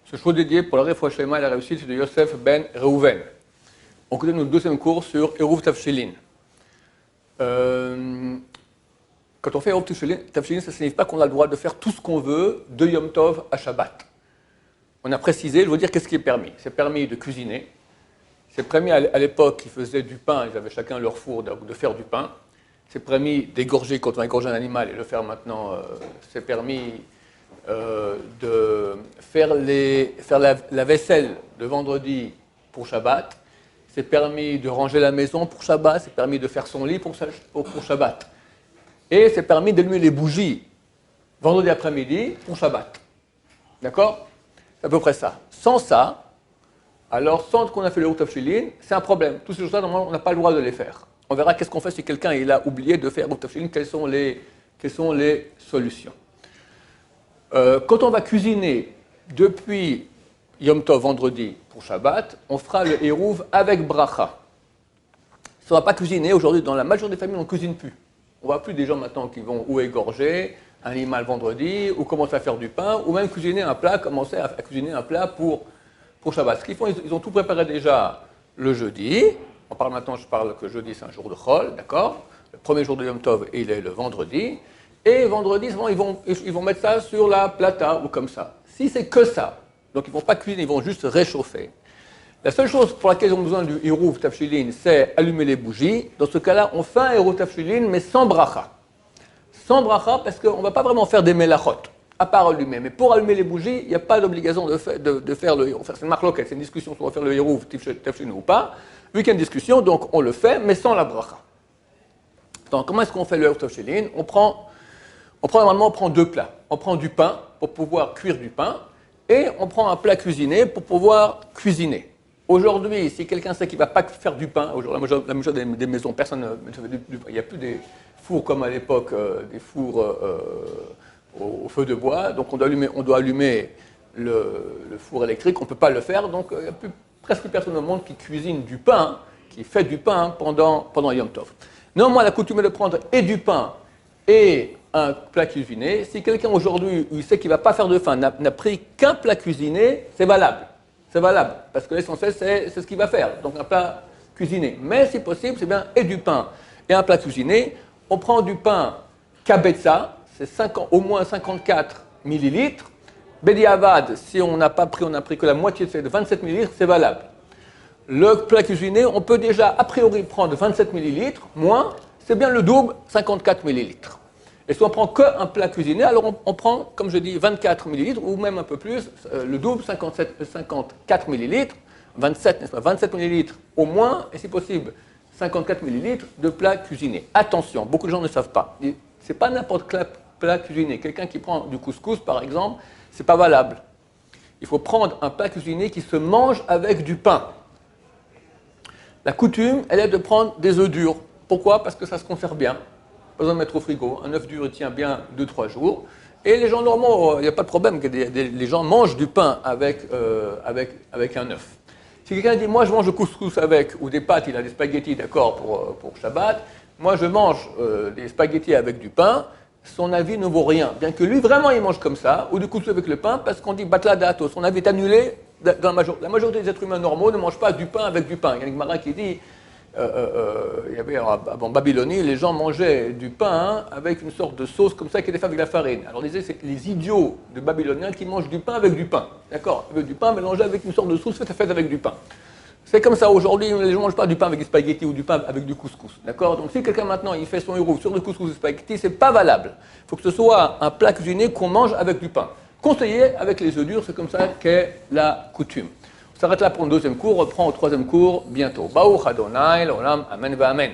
Ce show dédié pour la Refoua Shlema et la réussite de Yosef ben Reuven. On continue notre deuxième cours sur Eruv Tafshilin. Quand on fait Eruv Tafshilin, ça ne signifie pas qu'on a le droit de faire tout ce qu'on veut de Yom Tov à Shabbat. On a précisé, je veux dire, qu'est-ce qui est permis. C'est permis de cuisiner. C'est permis à l'époque, ils faisaient du pain, ils avaient chacun leur four, de faire du pain. C'est permis d'égorger quand on égorge un animal et le faire maintenant. C'est permis de faire la vaisselle de vendredi pour Shabbat. C'est permis de ranger la maison pour Shabbat. C'est permis de faire son lit pour Shabbat. Et c'est permis d'allumer les bougies vendredi après-midi pour Shabbat. D'accord? C'est à peu près ça. Sans ça, alors sans qu'on a fait le Eruv Tafshilin, c'est un problème. Toutes ces choses-là, normalement, on n'a pas le droit de les faire. On verra qu'est-ce qu'on fait si quelqu'un il a oublié de faire Eruv Tafshilin, quelles sont les solutions. Quand on va cuisiner depuis Yom Tov, vendredi, pour Shabbat, on fera le Eruv avec bracha. Si on ne va pas cuisiner, aujourd'hui, dans la majorité des familles, on ne cuisine plus. On ne voit plus des gens maintenant qui vont ou égorger un animal vendredi, ou commencer à faire du pain, ou même cuisiner un plat, commencer à cuisiner un plat pour Shabbat. Ce qu'ils font, ils ont tout préparé déjà le jeudi. On parle maintenant, je parle que jeudi, c'est un jour de Chol, d'accord? Le premier jour de Yom Tov, il est le vendredi. Et vendredi, souvent, ils vont mettre ça sur la plata ou comme ça. Si c'est que ça, donc ils ne vont pas cuisiner, ils vont juste réchauffer. La seule chose pour laquelle ils ont besoin du Eruv Tafshilin, c'est allumer les bougies. Dans ce cas-là, on fait un Eruv Tafshilin, mais sans bracha. Sans bracha, parce qu'on ne va pas vraiment faire des melachot, à part allumer. Mais pour allumer les bougies, il n'y a pas d'obligation de faire le Eruv. C'est une marloquette, c'est une discussion si on va faire le Eruv Tafshilin ou pas. Vu qu'il y a une discussion, donc on le fait, mais sans la bracha. Donc, comment est-ce qu'on fait le Eruv Tafshilin? Normalement, on prend deux plats. On prend du pain pour pouvoir cuire du pain et on prend un plat cuisiné pour pouvoir cuisiner. Aujourd'hui, si quelqu'un sait qu'il ne va pas faire du pain, la majorité des maisons, personne ne fait du pain. Il n'y a plus des fours comme à l'époque, des fours au feu de bois. Donc on doit allumer le four électrique. On ne peut pas le faire. Donc il n'y a presque plus personne au monde qui cuisine du pain, qui fait du pain pendant Yom Tov. Néanmoins, la coutume est de prendre et du pain et un plat cuisiné. Si quelqu'un aujourd'hui, il sait qu'il ne va pas faire de pain, n'a pris qu'un plat cuisiné, c'est valable. C'est valable, parce que l'essentiel, c'est ce qu'il va faire. Donc un plat cuisiné. Mais si possible, c'est bien et du pain et un plat cuisiné. On prend du pain kabetza, c'est au moins 54 millilitres. Bediavad, si on n'a pas pris, on n'a pris que la moitié de 27 millilitres, c'est valable. Le plat cuisiné, on peut déjà a priori prendre 27 millilitres, moins, c'est bien le double, 54 millilitres. Et si on prend qu'un plat cuisiné, alors on prend, comme je dis, 24 millilitres, ou même un peu plus, le double, 54 millilitres, 27, n'est-ce pas, 27 millilitres au moins, et si possible, 54 millilitres de plat cuisiné. Attention, beaucoup de gens ne savent pas. Ce n'est pas n'importe quel plat cuisiné. Quelqu'un qui prend du couscous, par exemple, ce n'est pas valable. Il faut prendre un plat cuisiné qui se mange avec du pain. La coutume, elle est de prendre des œufs durs. Pourquoi? Parce que ça se conserve bien. Pas besoin de mettre au frigo. Un œuf dur, il tient bien 2-3 jours. Et les gens normaux, il n'y a pas de problème. Les gens mangent du pain avec un œuf. Si quelqu'un dit, moi je mange le couscous avec, ou des pâtes, il a des spaghettis, d'accord, pour Shabbat. Moi je mange des spaghettis avec du pain. Son avis ne vaut rien. Bien que lui, vraiment, il mange comme ça, ou du couscous avec le pain, parce qu'on dit batla dato. Son avis est annulé. La majorité des êtres humains normaux ne mangent pas du pain avec du pain. Il y a une Gemara qui dit, il y avait en Babylonie, les gens mangeaient du pain avec une sorte de sauce comme ça qui était faite avec la farine. Alors on disait, c'est les idiots de Babyloniens qui mangent du pain avec du pain. D'accord? Avec du pain mélangé avec une sorte de sauce faite avec du pain. C'est comme ça aujourd'hui, les gens ne mangent pas du pain avec des spaghettis ou du pain avec du couscous. D'accord? Donc si quelqu'un maintenant il fait son Eruv sur le couscous et spaghettis, c'est pas valable. Il faut que ce soit un plat cuisiné qu'on mange avec du pain. Conseillé avec les œufs durs, c'est comme ça qu'est la coutume. On s'arrête là pour le deuxième cours, on reprend au troisième cours bientôt. Baruch Adonai, l'olam, amen va amen.